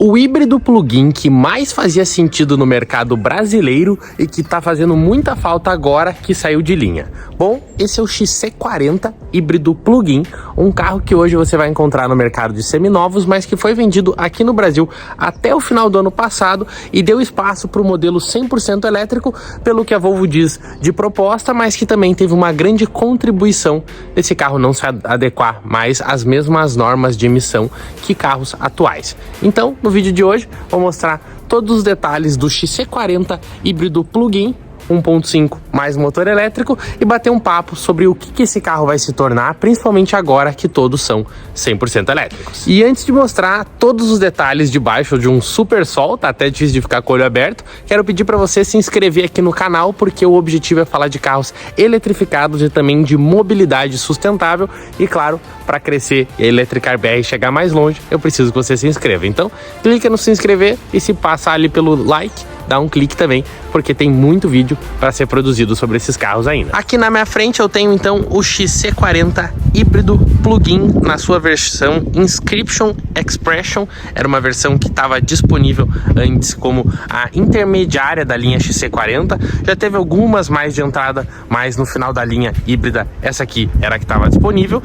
O híbrido plug-in que mais fazia sentido no mercado brasileiro e que tá fazendo muita falta agora que saiu de linha. Bom, esse é o XC40 híbrido plug-in, um carro que hoje você vai encontrar no mercado de seminovos, mas que foi vendido aqui no Brasil até o final do ano passado e deu espaço para o modelo 100% elétrico, pelo que a Volvo diz de proposta, mas que também teve uma grande contribuição desse carro não se adequar mais às mesmas normas de emissão que carros atuais. Então, no vídeo de hoje, vou mostrar todos os detalhes do XC40 híbrido plug-in 1.5 mais motor elétrico e bater um papo sobre o que esse carro vai se tornar, principalmente agora que todos são 100% elétricos. E antes de mostrar todos os detalhes debaixo de um super sol, tá até difícil de ficar com o olho aberto, quero pedir para você se inscrever aqui no canal, porque o objetivo é falar de carros eletrificados e também de mobilidade sustentável e, claro, para crescer e a Electricar BR chegar mais longe, eu preciso que você se inscreva. Então, clica no se inscrever e se passar ali pelo like, dá um clique também, porque tem muito vídeo para ser produzido sobre esses carros ainda. Aqui na minha frente eu tenho então o XC40 híbrido plug-in na sua versão Inscription Expression. Era uma versão que estava disponível antes como a intermediária da linha XC40. Já teve algumas mais de entrada, mas no final da linha híbrida essa aqui era a que estava disponível,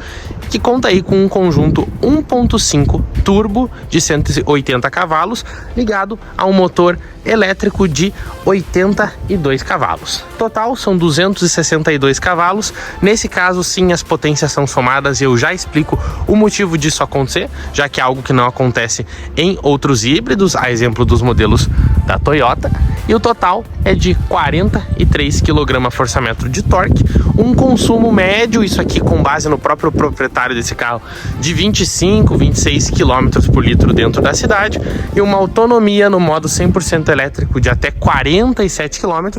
que conta aí com um conjunto 1.5 turbo de 180 cavalos ligado a um motor elétrico de 82 cavalos. Total são 262 cavalos. Nesse caso, sim, as potências são somadas e eu já explico o motivo disso acontecer, já que é algo que não acontece em outros híbridos, a exemplo dos modelos da Toyota. E o total é de 43 kgfm de torque, um consumo médio, isso aqui com base no próprio proprietário desse carro, de 25, 26 km por litro dentro da cidade, e uma autonomia no modo 100% elétrico de até 47 km,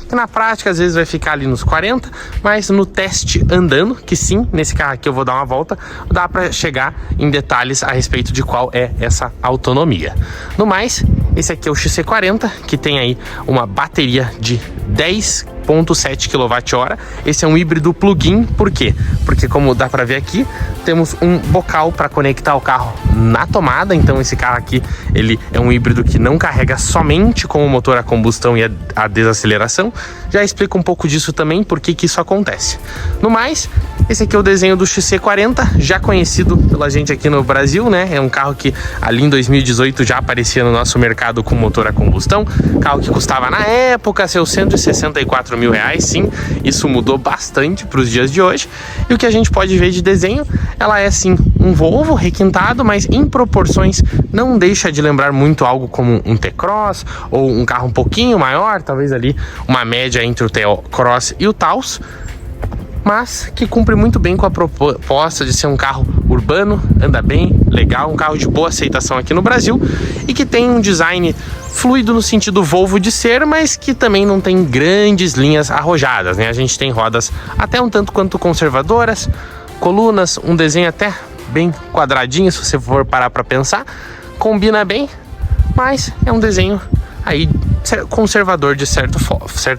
que na prática às vezes vai ficar ali nos 40, mas no teste andando, que sim, nesse carro aqui eu vou dar uma volta, dá para chegar em detalhes a respeito de qual é essa autonomia. No mais, esse aqui é o XC40, que tem aí uma bateria de 10,7 kWh. Esse é um híbrido plug-in, por quê? Porque, como dá para ver aqui, temos um bocal para conectar o carro na tomada. Então esse carro aqui, ele é um híbrido que não carrega somente com o motor a combustão e a desaceleração. Já explico um pouco disso também, por que isso acontece. No mais, esse aqui é o desenho do XC40, já conhecido pela gente aqui no Brasil, né? É um carro que ali em 2018 já aparecia no nosso mercado com motor a combustão, carro que custava na época seus 164 mil reais, sim, isso mudou bastante para os dias de hoje. E o que a gente pode ver de desenho, ela é sim um Volvo requintado, mas em proporções não deixa de lembrar muito algo como um T-Cross ou um carro um pouquinho maior, talvez ali uma média entre o T-Cross e o Taos, mas que cumpre muito bem com a proposta de ser um carro urbano, anda bem, legal, um carro de boa aceitação aqui no Brasil e que tem um design fluido no sentido Volvo de ser, mas que também não tem grandes linhas arrojadas, né? A gente tem rodas até um tanto quanto conservadoras, colunas, um desenho até bem quadradinho, se você for parar para pensar, combina bem, mas é um desenho aí conservador de certa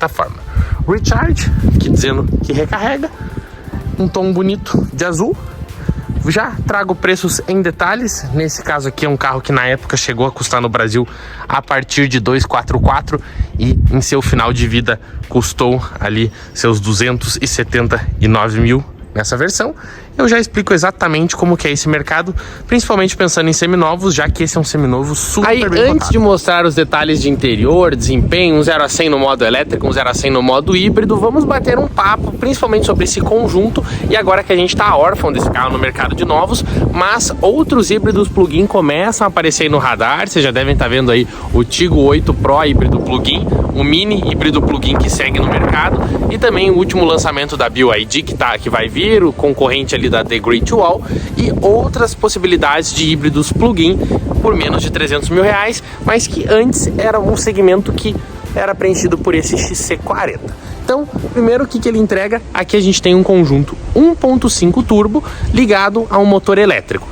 forma. Recharge, aqui dizendo que recarrega, um tom bonito de azul. Já trago preços em detalhes. Nesse caso aqui é um carro que na época chegou a custar no Brasil a partir de 244 e em seu final de vida custou ali seus 279 mil nessa versão. Eu já explico exatamente como que é esse mercado, principalmente pensando em seminovos, já que esse é um seminovo super bem cotado. Antes de mostrar os detalhes de interior, desempenho, um 0 a 100 no modo elétrico, um 0 a 100 no modo híbrido, vamos bater um papo, principalmente sobre esse conjunto, e agora que a gente está órfão desse carro no mercado de novos, mas outros híbridos plug-in começam a aparecer aí no radar. Vocês já devem estar vendo aí o Tiggo 8 Pro híbrido plug-in, o Mini híbrido plug-in que segue no mercado, e também o último lançamento da BYD que vai vir, o concorrente ali da The Great Wall, e outras possibilidades de híbridos plug-in por menos de 300 mil reais, mas que antes era um segmento que era preenchido por esse XC40. Então, primeiro, o que ele entrega? Aqui a gente tem um conjunto 1.5 turbo ligado a um motor elétrico.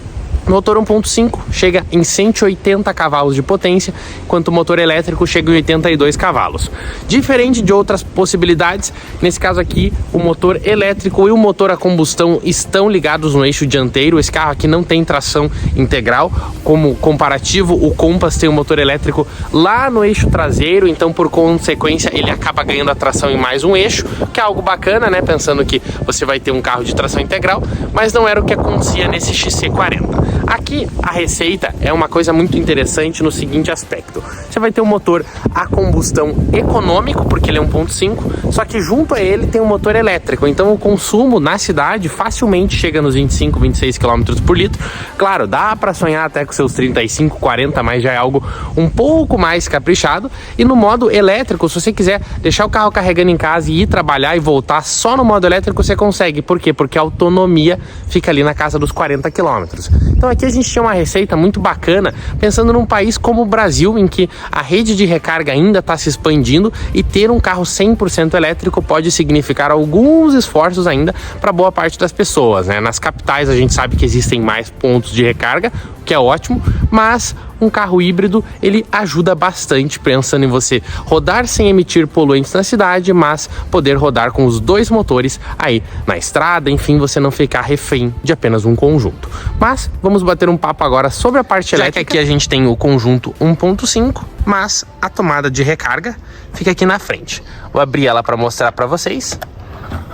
O motor 1.5 chega em 180 cavalos de potência, enquanto o motor elétrico chega em 82 cavalos. Diferente de outras possibilidades, nesse caso aqui, o motor elétrico e o motor a combustão estão ligados no eixo dianteiro. Esse carro aqui não tem tração integral. Como comparativo, o Compass tem um motor elétrico lá no eixo traseiro, então por consequência ele acaba ganhando a tração em mais um eixo, que é algo bacana, né? Pensando que você vai ter um carro de tração integral, mas não era o que acontecia nesse XC40. Aqui a receita é uma coisa muito interessante no seguinte aspecto: você vai ter um motor a combustão econômico, porque ele é 1.5, só que junto a ele tem um motor elétrico, então o consumo na cidade facilmente chega nos 25, 26 km por litro. Claro, dá para sonhar até com seus 35, 40, mas já é algo um pouco mais caprichado. E no modo elétrico, se você quiser deixar o carro carregando em casa e ir trabalhar e voltar só no modo elétrico, você consegue. Por quê? Porque a autonomia fica ali na casa dos 40 km. Então aqui a gente tinha uma receita muito bacana, pensando num país como o Brasil, em que a rede de recarga ainda está se expandindo, e ter um carro 100% elétrico pode significar alguns esforços ainda para boa parte das pessoas, né? Nas capitais a gente sabe que existem mais pontos de recarga, o que é ótimo, mas um carro híbrido ele ajuda bastante, pensando em você rodar sem emitir poluentes na cidade, mas poder rodar com os dois motores aí na estrada, enfim, você não ficar refém de apenas um conjunto. Mas vamos bater um papo agora sobre a parte elétrica. Já que aqui a gente tem o conjunto 1.5, mas a tomada de recarga fica aqui na frente. Vou abrir ela para mostrar para vocês.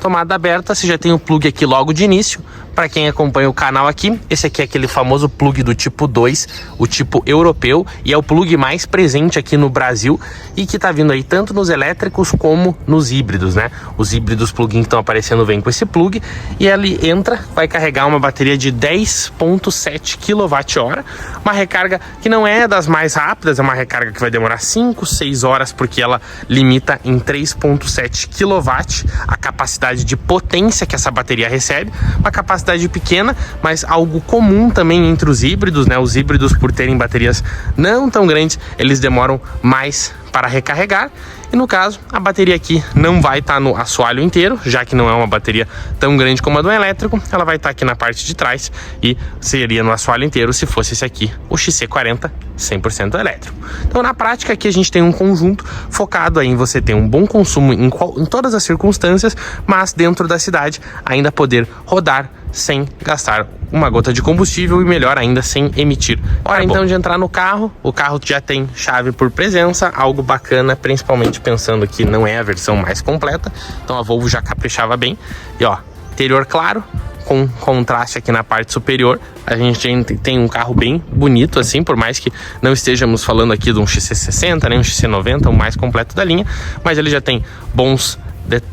Tomada aberta, você já tem o plug aqui logo de início. Para quem acompanha o canal aqui, esse aqui é aquele famoso plug do tipo 2, o tipo europeu, e é o plug mais presente aqui no Brasil e que tá vindo aí tanto nos elétricos como nos híbridos, né? Os híbridos plug-in que estão aparecendo vêm com esse plug e ele entra, vai carregar uma bateria de 10.7 kWh, uma recarga que não é das mais rápidas, é uma recarga que vai demorar 5, 6 horas, porque ela limita em 3.7 kW a capacidade de potência que essa bateria recebe, uma capacidade pequena, mas algo comum também entre os híbridos, né? Os híbridos, por terem baterias não tão grandes, eles demoram mais para recarregar. E no caso, a bateria aqui não vai estar no assoalho inteiro, já que não é uma bateria tão grande como a do elétrico. Ela vai estar aqui na parte de trás e seria no assoalho inteiro se fosse esse aqui, o XC40 100% elétrico. Então, na prática, aqui a gente tem um conjunto focado aí em você ter um bom consumo em todas as circunstâncias, mas dentro da cidade ainda poder rodar sem gastar uma gota de combustível e, melhor ainda, sem emitir. Hora então de entrar no carro. O carro já tem chave por presença, algo bacana, principalmente pensando que não é a versão mais completa, então a Volvo já caprichava bem. E ó, interior claro, com contraste aqui na parte superior. A gente tem um carro bem bonito assim, por mais que não estejamos falando aqui de um XC60 nem um XC90, o mais completo da linha, mas ele já tem bons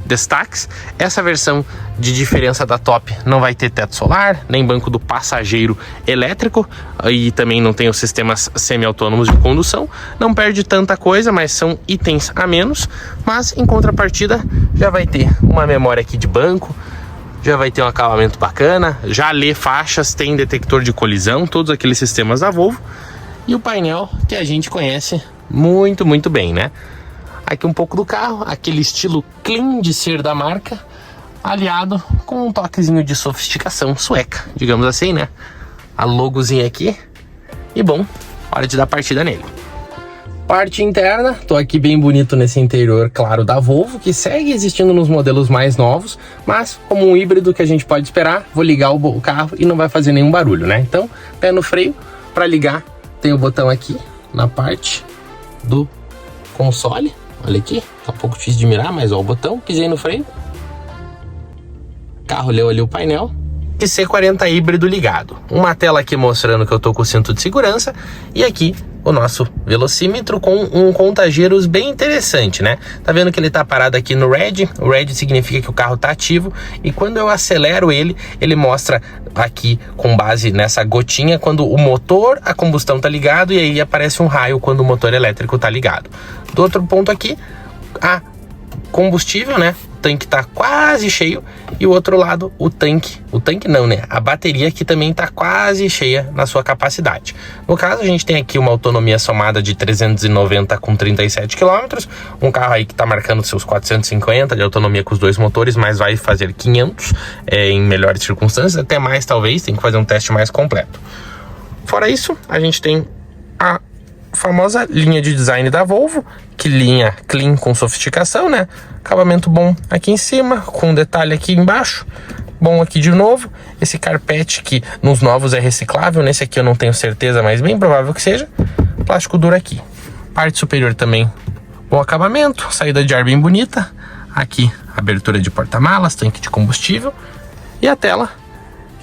destaques. Essa versão de diferença da top não vai ter teto solar, nem banco do passageiro elétrico, e também não tem os sistemas semi-autônomos de condução. Não perde tanta coisa, mas são itens a menos. Mas em contrapartida já vai ter uma memória aqui de banco, já vai ter um acabamento bacana, já lê faixas, tem detector de colisão, todos aqueles sistemas da Volvo, e o painel que a gente conhece muito, muito bem, né? Aqui um pouco do carro, aquele estilo clean de ser da marca, aliado com um toquezinho de sofisticação sueca, digamos assim, né? A logozinha aqui. E bom, hora de dar partida nele. Parte interna, tô aqui bem bonito nesse interior claro da Volvo, que segue existindo nos modelos mais novos, mas como um híbrido que a gente pode esperar, vou ligar o carro e não vai fazer nenhum barulho, né? Então, pé no freio, para ligar tem o botão aqui na parte do console. Olha aqui, tá um pouco difícil de mirar, mas ó, o botão, pisei no freio. Carro leu ali o painel. XC40 híbrido ligado. Uma tela aqui mostrando que eu tô com o cinto de segurança. E aqui o nosso velocímetro com um conta-giros bem interessante, né? Tá vendo que ele tá parado aqui no Red? O Red significa que o carro tá ativo. E quando eu acelero ele, ele mostra aqui com base nessa gotinha quando o motor a combustão tá ligado, e aí aparece um raio quando o motor elétrico tá ligado. Do outro ponto aqui, a combustível, né? O tanque tá quase cheio, e o outro lado, o tanque não, né? A bateria que também tá quase cheia na sua capacidade. No caso, a gente tem aqui uma autonomia somada de 390 com 37 km, um carro aí que tá marcando seus 450 de autonomia com os dois motores, mas vai fazer 500 em melhores circunstâncias, até mais talvez, tem que fazer um teste mais completo. Fora isso, a gente tem a famosa linha de design da Volvo, que linha clean com sofisticação, né? Acabamento bom aqui em cima, com um detalhe aqui embaixo, bom aqui de novo. Esse carpete que nos novos é reciclável, nesse aqui eu não tenho certeza, mas bem provável que seja. Plástico duro aqui. Parte superior também, bom acabamento, saída de ar bem bonita. Aqui, abertura de porta-malas, tanque de combustível. E a tela,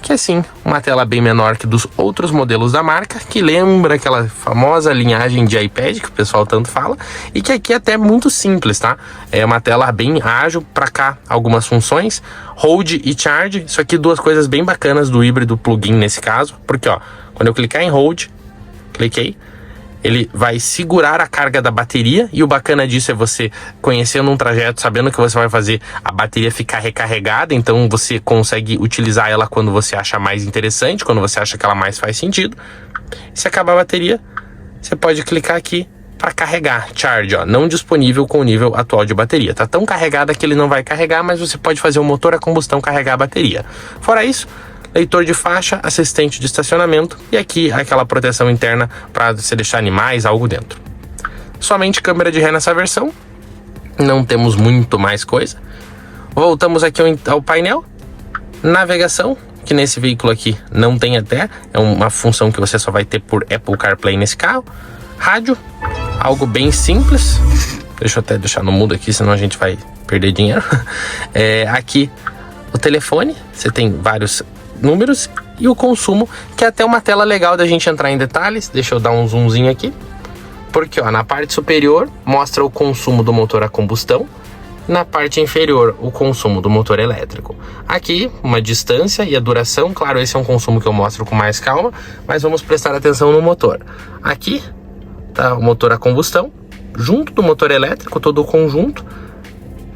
que é sim, uma tela bem menor que dos outros modelos da marca, que lembra aquela famosa linhagem de iPad que o pessoal tanto fala, e que aqui é até muito simples, tá? É uma tela bem ágil, para cá algumas funções, hold e charge, isso aqui duas coisas bem bacanas do híbrido plug-in nesse caso, porque ó, quando eu clicar em hold, cliquei, ele vai segurar a carga da bateria, e o bacana disso é você conhecendo um trajeto, sabendo que você vai fazer a bateria ficar recarregada, então você consegue utilizar ela quando você acha mais interessante, quando você acha que ela mais faz sentido. Se acabar a bateria, você pode clicar aqui para carregar, charge, ó, não disponível com o nível atual de bateria. Tá tão carregada que ele não vai carregar, mas você pode fazer o motor a combustão carregar a bateria. Fora isso, leitor de faixa, assistente de estacionamento e aqui aquela proteção interna para você deixar animais, algo dentro. Somente câmera de ré nessa versão, não temos muito mais coisa. Voltamos aqui ao painel, navegação, que nesse veículo aqui não tem até, é uma função que você só vai ter por Apple CarPlay nesse carro. Rádio, algo bem simples, deixa eu até deixar no mudo aqui, senão a gente vai perder dinheiro. Aqui o telefone, você tem vários números e o consumo, que é até uma tela legal da gente entrar em detalhes. Deixa eu dar um zoomzinho aqui, porque ó, na parte superior mostra o consumo do motor a combustão, na parte inferior o consumo do motor elétrico. Aqui uma distância e a duração, claro, esse é um consumo que eu mostro com mais calma, mas vamos prestar atenção no motor. Aqui tá o motor a combustão, junto do motor elétrico, todo o conjunto.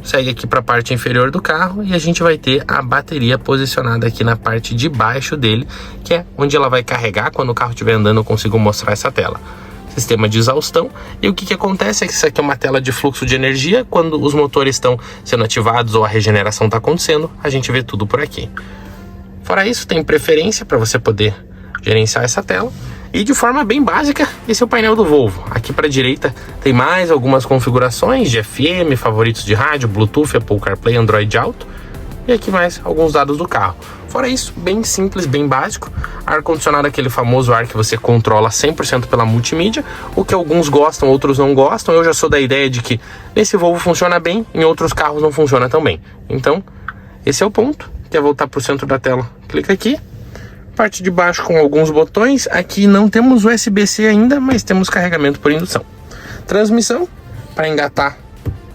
Segue aqui para a parte inferior do carro e a gente vai ter a bateria posicionada aqui na parte de baixo dele, que é onde ela vai carregar. Quando o carro estiver andando eu consigo mostrar essa tela. Sistema de exaustão, e o que acontece é que isso aqui é uma tela de fluxo de energia. Quando os motores estão sendo ativados ou a regeneração está acontecendo, a gente vê tudo por aqui. Fora isso, tem preferência para você poder gerenciar essa tela. E de forma bem básica, esse é o painel do Volvo. Aqui para a direita tem mais algumas configurações de FM, favoritos de rádio, Bluetooth, Apple CarPlay, Android Auto. E aqui mais alguns dados do carro. Fora isso, bem simples, bem básico. Ar-condicionado, aquele famoso ar que você controla 100% pela multimídia. O que alguns gostam, outros não gostam. Eu já sou da ideia de que nesse Volvo funciona bem, em outros carros não funciona tão bem. Então, esse é o ponto. Quer voltar para o centro da tela? Clica aqui. Parte de baixo com alguns botões. Aqui não temos USB-C ainda, mas temos carregamento por indução. Transmissão, para engatar,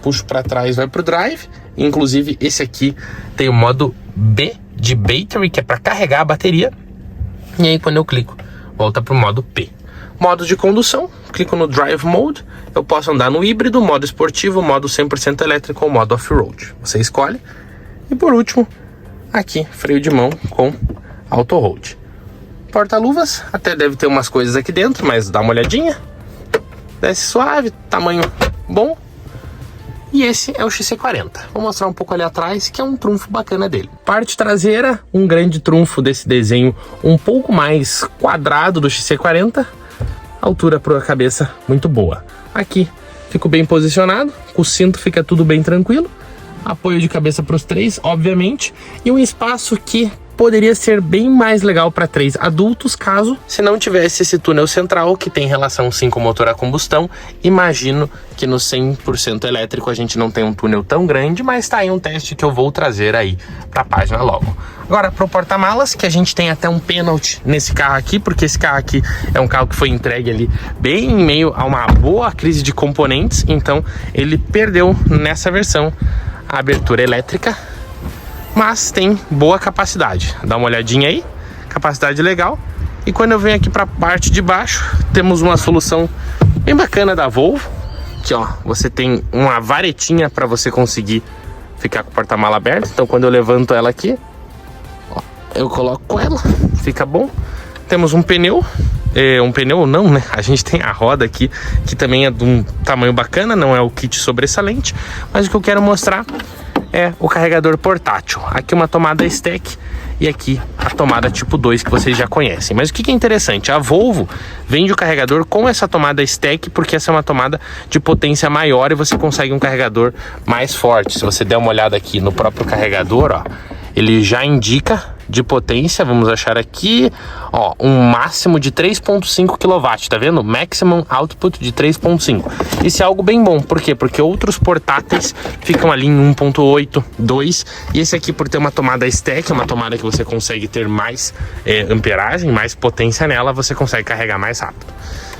puxo para trás, vai para o drive. Inclusive esse aqui tem o modo B de battery, que é para carregar a bateria. E aí quando eu clico, volta para o modo P. Modos de condução, clico no Drive Mode. Eu posso andar no híbrido, modo esportivo, modo 100% elétrico ou modo off-road. Você escolhe. E por último, aqui, freio de mão com Auto Hold. Porta-luvas, até deve ter umas coisas aqui dentro, mas dá uma olhadinha. Desce suave, tamanho bom. E esse é o XC40. Vou mostrar um pouco ali atrás, que é um trunfo bacana dele. Parte traseira, um grande trunfo desse desenho um pouco mais quadrado do XC40. Altura para a cabeça muito boa. Aqui, fico bem posicionado, com o cinto fica tudo bem tranquilo. Apoio de cabeça para os três, obviamente. E um espaço que poderia ser bem mais legal para 3 adultos, caso se não tivesse esse túnel central que tem relação sim com o motor a combustão. Imagino que no 100% elétrico a gente não tem um túnel tão grande, mas tá aí um teste que eu vou trazer aí para a página logo. Agora pro porta-malas, que a gente tem até um pênalti nesse carro aqui, porque esse carro aqui é um carro que foi entregue ali bem em meio a uma boa crise de componentes, então ele perdeu nessa versão a abertura elétrica, mas tem boa capacidade. Dá uma olhadinha aí, capacidade legal. E quando eu venho aqui para a parte de baixo, temos uma solução bem bacana da Volvo, que ó, você tem uma varetinha para você conseguir ficar com o porta-mala aberto. Então quando eu levanto ela aqui, ó, eu coloco ela, fica bom. Temos um pneu, um pneu não, né? A gente tem a roda aqui, que também é de um tamanho bacana, não é o kit sobressalente, mas o que eu quero mostrar é o carregador portátil. Aqui uma tomada stack e aqui a tomada tipo 2 que vocês já conhecem. Mas o que é interessante, a Volvo vende o carregador com essa tomada stack, porque essa é uma tomada de potência maior e você consegue um carregador mais forte. Se você der uma olhada aqui no próprio carregador, ó, ele já indica de potência, vamos achar aqui, ó, um máximo de 3.5 kW, tá vendo? Maximum output de 3.5. Isso é algo bem bom, por quê? Porque outros portáteis ficam ali em 1.8, 2, e esse aqui, por ter uma tomada stack, uma tomada que você consegue ter mais amperagem, mais potência nela, você consegue carregar mais rápido.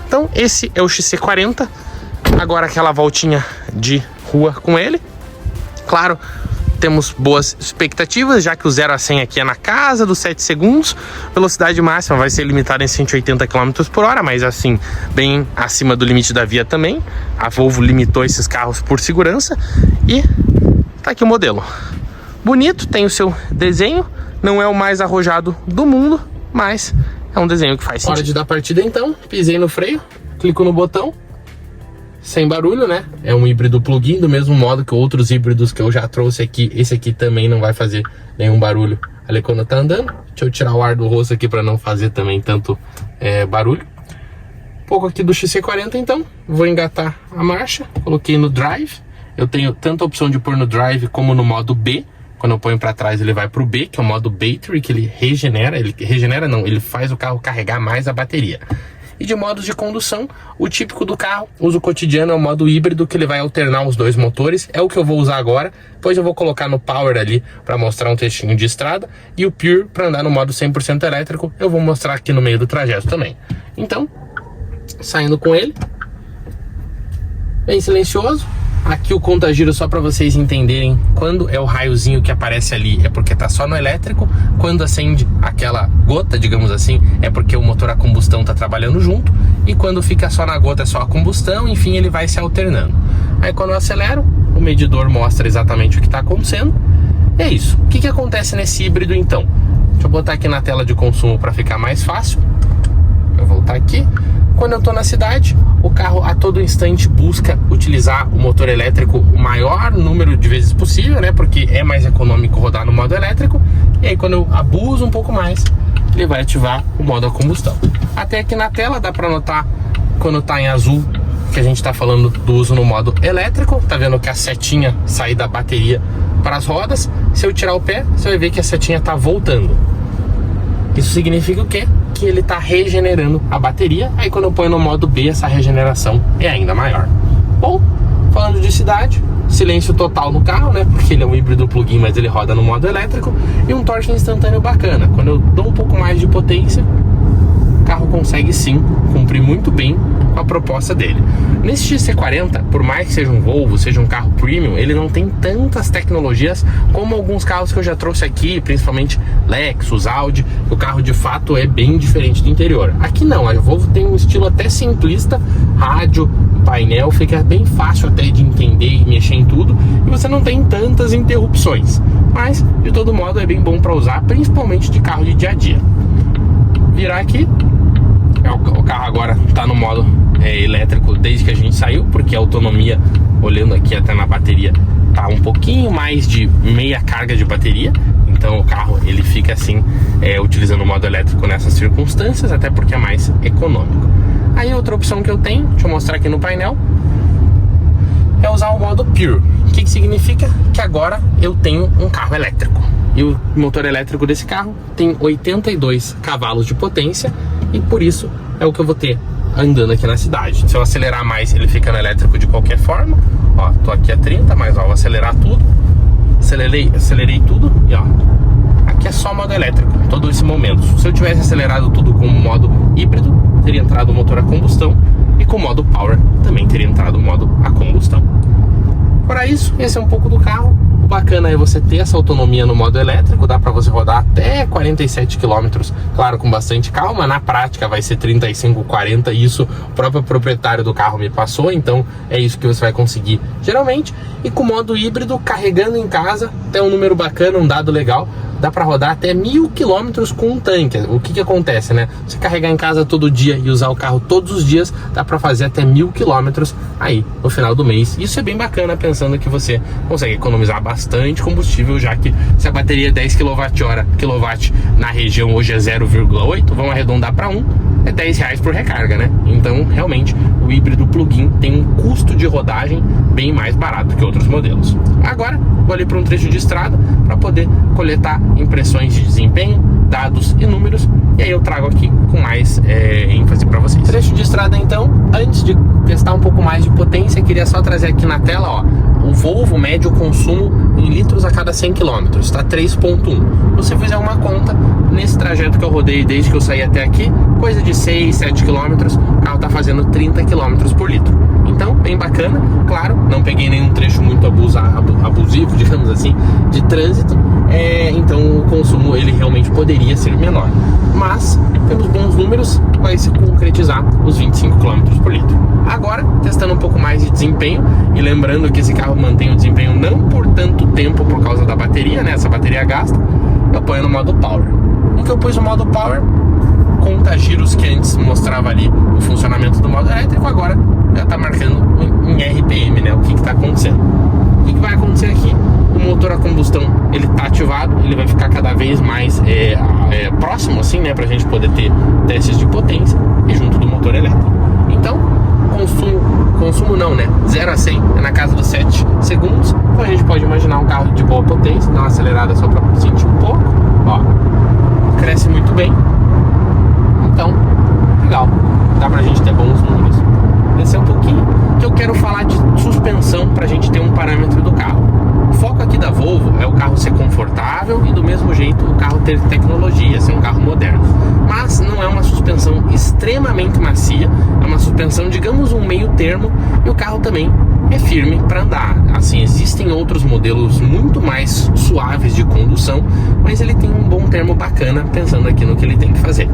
Então esse é o XC40, agora aquela voltinha de rua com ele, claro. Temos boas expectativas, já que o 0 a 100 aqui é na casa dos 7 segundos. Velocidade máxima vai ser limitada em 180 km por hora, mas assim, bem acima do limite da via também. A Volvo limitou esses carros por segurança. E tá aqui o modelo. Bonito, tem o seu desenho. Não é o mais arrojado do mundo, mas é um desenho que faz sentido. Hora de dar partida então. Pisei no freio, clico no botão. Sem barulho, né? É um híbrido plug-in, do mesmo modo que outros híbridos que eu já trouxe aqui. Esse aqui também não vai fazer nenhum barulho ali quando tá andando. Deixa eu tirar o ar do rosto aqui para não fazer também tanto barulho. Um pouco aqui do XC40 então. Vou engatar a marcha. Coloquei no drive. Eu tenho tanto a opção de pôr no drive como no modo B. Quando eu ponho para trás ele vai pro B, que é o modo battery, que ele regenera. Ele faz o carro carregar mais a bateria. E de modos de condução, o típico do carro, uso cotidiano é o modo híbrido, que ele vai alternar os dois motores. É o que eu vou usar agora. Depois eu vou colocar no Power ali para mostrar um textinho de estrada. E o Pure para andar no modo 100% elétrico, eu vou mostrar aqui no meio do trajeto também. Então, saindo com ele. Bem silencioso. Aqui o conta-giro só para vocês entenderem. Quando é o raiozinho que aparece ali é porque tá só no elétrico. Quando acende aquela gota, digamos assim, é porque o motor a combustão tá trabalhando junto. E quando fica só na gota é só a combustão. Enfim, ele vai se alternando. Aí quando eu acelero, o medidor mostra exatamente o que está acontecendo. E é isso. O que acontece nesse híbrido então? Deixa eu botar aqui na tela de consumo para ficar mais fácil. Vou voltar aqui. Quando eu estou na cidade, o carro a todo instante busca utilizar o motor elétrico o maior número de vezes possível, né? Porque é mais econômico rodar no modo elétrico. E aí quando eu abuso um pouco mais, ele vai ativar o modo a combustão. Até aqui na tela dá para notar quando está em azul que a gente está falando do uso no modo elétrico. Tá vendo que a setinha sai da bateria para as rodas. Se eu tirar o pé, você vai ver que a setinha está voltando. Isso significa o quê? Que ele está regenerando a bateria. Aí quando eu ponho no modo B, essa regeneração é ainda maior. Bom, falando de cidade, silêncio total no carro, né? Porque ele é um híbrido plug-in, mas ele roda no modo elétrico. E um torque instantâneo bacana. Quando eu dou um pouco mais de potência, o carro consegue sim cumprir muito bem com a proposta dele. Nesse XC40, por mais que seja um Volvo, seja um carro premium, ele não tem tantas tecnologias como alguns carros que eu já trouxe aqui, principalmente Lexus, Audi. O carro de fato é bem diferente do interior. Aqui não, a Volvo tem um estilo até simplista, rádio, painel, fica bem fácil até de entender e mexer em tudo, e você não tem tantas interrupções, mas de todo modo é bem bom para usar, principalmente de carro de dia a dia. Virar aqui, o carro agora está no modo elétrico desde que a gente saiu, porque a autonomia, olhando aqui até na bateria, tá um pouquinho mais de meia carga de bateria. Então o carro ele fica assim utilizando o modo elétrico nessas circunstâncias, até porque é mais econômico. Aí outra opção que eu tenho, deixa eu mostrar aqui no painel, é usar o modo Pure. O que significa? Que agora eu tenho um carro elétrico. E o motor elétrico desse carro tem 82 cavalos de potência, e por isso é o que eu vou ter andando aqui na cidade. Se eu acelerar mais, ele fica no elétrico de qualquer forma. Ó, tô aqui a 30, mas ó, vou acelerar tudo. Acelerei tudo e ó, aqui é só modo elétrico, todo esse momento. Se eu tivesse acelerado tudo com o modo híbrido, teria entrado o motor a combustão, e com o modo Power também teria entrado o modo a combustão. Fora isso, esse é um pouco do carro. O bacana é você ter essa autonomia no modo elétrico, dá para você rodar até 47 km, claro, com bastante calma. Na prática vai ser 35, 40, isso o próprio proprietário do carro me passou, então é isso que você vai conseguir geralmente. E com o modo híbrido, carregando em casa, até um número bacana, um dado legal, dá para rodar até 1.000 km com um tanque. O que acontece, né? Você carregar em casa todo dia e usar o carro todos os dias, dá para fazer até 1.000 km aí no final do mês. Isso é bem bacana, pensando que você consegue economizar bastante combustível, já que se a bateria é 10 kW na região hoje é 0,8, vamos arredondar para 1, é R$10 por recarga, né? Então, realmente, o híbrido plug-in tem um custo de rodagem bem mais barato que outros modelos. Agora, vou ali para um trecho de estrada para poder coletar impressões de desempenho, dados e números, e aí eu trago aqui com mais ênfase para vocês. Trecho de estrada, então, antes de testar um pouco mais de potência, queria só trazer aqui na tela, ó, o Volvo médio consumo em litros a cada 100 km, está 3,1. Se você fizer uma conta, nesse trajeto que eu rodei desde que eu saí até aqui, coisa de 6, 7 km, o carro está fazendo 30 km por litro. Então, bem bacana. Claro, não peguei nenhum trecho muito abusivo, digamos assim, de trânsito, então o consumo ele realmente poderia ser menor. Mas temos bons números, vai se concretizar os 25 km por litro. Agora, testando um pouco mais de desempenho, e lembrando que esse carro mantém o desempenho não por tanto tempo por causa da bateria, né? Essa bateria gasta, eu ponho no modo Power. No que eu pus no modo Power, conta giros que antes mostrava ali o funcionamento do modo elétrico, agora já está marcando em RPM, né? O que está acontecendo? O que vai acontecer aqui? O motor a combustão ele está ativado, ele vai ficar cada vez mais próximo, assim, né? Para a gente poder ter testes de potência e junto do motor elétrico. Então, consumo não, né? 0 a 100 é na casa dos 7 segundos. Então a gente pode imaginar um carro de boa potência, dar uma acelerada só para sentir um pouco. Ó, cresce muito bem. Então, legal. Dá pra gente ter bons números. Descer um pouquinho, que eu quero falar de suspensão pra gente ter um parâmetro do carro. O foco aqui da Volvo é o carro ser confortável e do mesmo jeito o carro ter tecnologia, ser um carro moderno. Mas não é uma suspensão extremamente macia, é uma suspensão, digamos, um meio termo, e o carro também é firme para andar. Assim, existem outros modelos muito mais suaves de condução, mas ele tem um bom termo bacana, pensando aqui no que ele tem que fazer.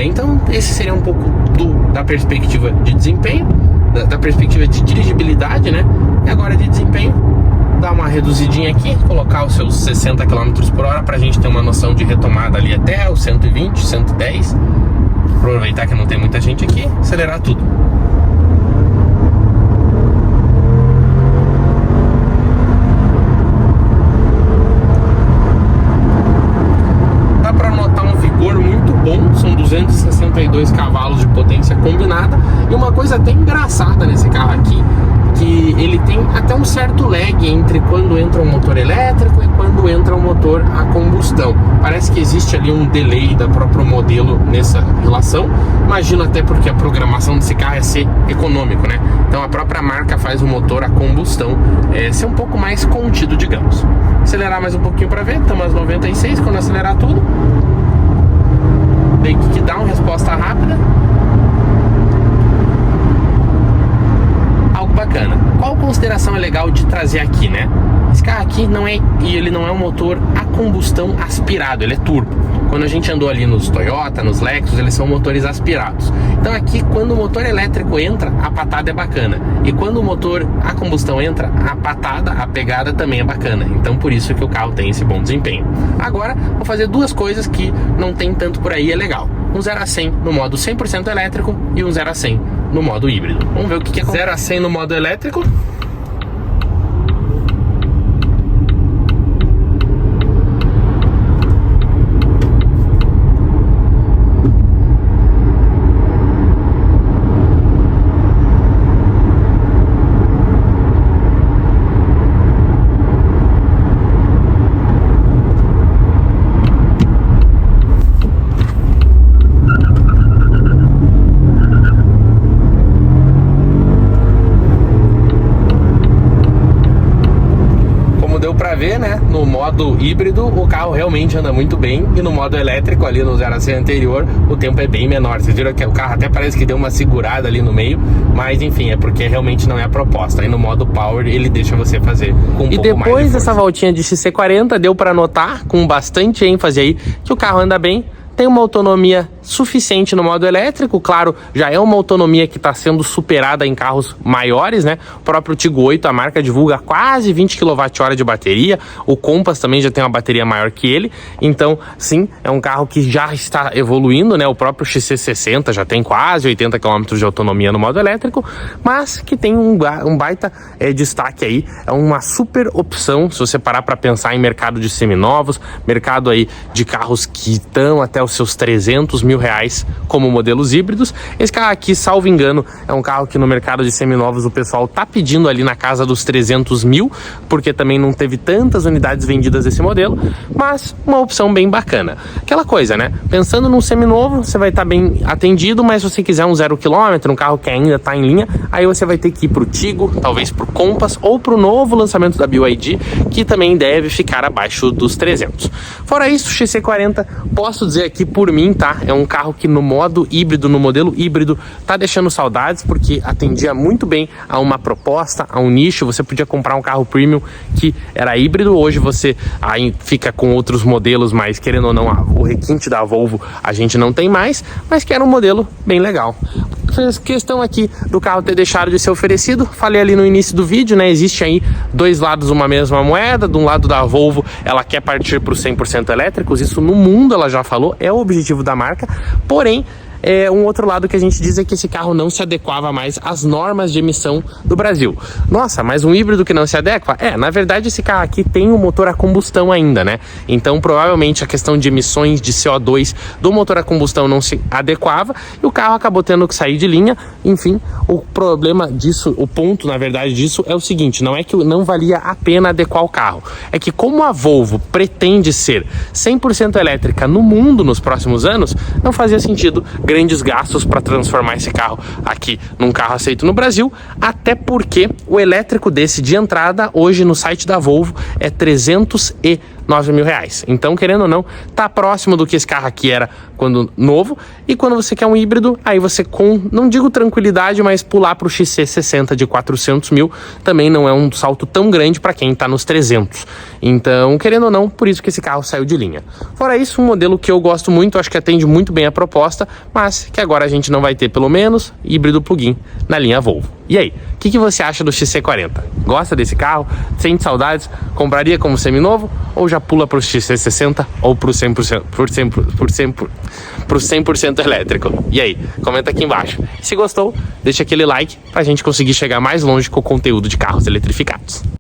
Então, esse seria um pouco da perspectiva de desempenho, da perspectiva de dirigibilidade, né? E agora de desempenho, dar uma reduzidinha aqui, colocar os seus 60 km por hora para a gente ter uma noção de retomada ali até os 120, 110. Aproveitar que não tem muita gente aqui, acelerar tudo. Dá para notar um vigor muito bom, são 262 cavalos de potência combinada. E uma coisa até engraçada nesse carro aqui, que ele tem até um certo lag entre quando entra um motor elétrico e quando entra um motor a combustão. Parece que existe ali um delay da próprio modelo nessa relação. Imagino até porque a programação desse carro é ser econômico, né? Então a própria marca faz o motor a combustão ser um pouco mais contido, digamos. Acelerar mais um pouquinho para ver, estamos às 96, quando acelerar tudo. Tem que dar uma resposta rápida. Bacana. Qual consideração é legal de trazer aqui, né? Esse carro aqui ele não é um motor a combustão aspirado, ele é turbo. Quando a gente andou ali nos Toyota, nos Lexus, eles são motores aspirados. Então aqui, quando o motor elétrico entra, a patada é bacana. E quando o motor a combustão entra, a pegada também é bacana. Então por isso que o carro tem esse bom desempenho. Agora, vou fazer duas coisas que não tem tanto por aí, é legal. Um 0 a 100 no modo 100% elétrico e um 0 a 100 no modo híbrido. Vamos ver o que é 0 a 100 no modo elétrico. Ver, né, no modo híbrido o carro realmente anda muito bem, e no modo elétrico ali no 0 a 100 anterior o tempo é bem menor. Vocês viram que o carro até parece que deu uma segurada ali no meio, mas enfim, é porque realmente não é a proposta. Aí no modo Power ele deixa você fazer com um pouco mais de força. E depois dessa voltinha de XC40 deu para notar com bastante ênfase aí que o carro anda bem, tem uma autonomia suficiente no modo elétrico, claro, já é uma autonomia que está sendo superada em carros maiores, né? O próprio Tiggo 8, a marca divulga quase 20 kWh de bateria, o Compass também já tem uma bateria maior que ele, então sim, é um carro que já está evoluindo, né? O próprio XC60 já tem quase 80 km de autonomia no modo elétrico, mas que tem um baita destaque aí, é uma super opção se você parar para pensar em mercado de seminovos, mercado aí de carros que estão até os seus 300 mil reais como modelos híbridos. Esse carro aqui, salvo engano, é um carro que no mercado de seminovos o pessoal tá pedindo ali na casa dos 300 mil, porque também não teve tantas unidades vendidas desse modelo, mas uma opção bem bacana. Aquela coisa, né? Pensando num seminovo, você vai estar bem atendido, mas se você quiser um 0 km, um carro que ainda está em linha, aí você vai ter que ir pro Tiggo, talvez pro Compass ou pro novo lançamento da BYD, que também deve ficar abaixo dos 300. Fora isso, o XC40, posso dizer aqui por mim, tá? É um carro que no modo híbrido, no modelo híbrido, tá deixando saudades, porque atendia muito bem a uma proposta, a um nicho. Você podia comprar um carro premium que era híbrido, hoje você aí fica com outros modelos, mas querendo ou não, o requinte da Volvo a gente não tem mais, mas que era um modelo bem legal. Questão aqui do carro ter deixado de ser oferecido, falei ali no início do vídeo, né? Existe aí dois lados uma mesma moeda. De um lado da Volvo, ela quer partir para os 100% elétricos, isso no mundo ela já falou, é o objetivo da marca, porém um outro lado que a gente diz é que esse carro não se adequava mais às normas de emissão do Brasil. Nossa, mas um híbrido que não se adequa? Na verdade esse carro aqui tem um motor a combustão ainda, né? Então provavelmente a questão de emissões de CO2 do motor a combustão não se adequava e o carro acabou tendo que sair de linha. Enfim, o problema disso, o ponto na verdade disso é o seguinte, não é que não valia a pena adequar o carro, é que como a Volvo pretende ser 100% elétrica no mundo nos próximos anos, não fazia sentido grandes gastos para transformar esse carro aqui num carro aceito no Brasil, até porque o elétrico desse de entrada hoje no site da Volvo é 309 mil reais. Então, querendo ou não, tá próximo do que esse carro aqui era quando novo, e quando você quer um híbrido, aí você com, não digo tranquilidade, mas pular para o XC60 de 400 mil também não é um salto tão grande para quem tá nos 300. Então, querendo ou não, por isso que esse carro saiu de linha. Fora isso, um modelo que eu gosto muito, acho que atende muito bem a proposta, mas que agora a gente não vai ter, pelo menos, híbrido plug-in na linha Volvo. E aí, o que você acha do XC40? Gosta desse carro? Sente saudades? Compraria como seminovo? Ou já pula para o XC60 ou para o 100% elétrico? E aí, comenta aqui embaixo. Se gostou, deixa aquele like para a gente conseguir chegar mais longe com o conteúdo de carros eletrificados.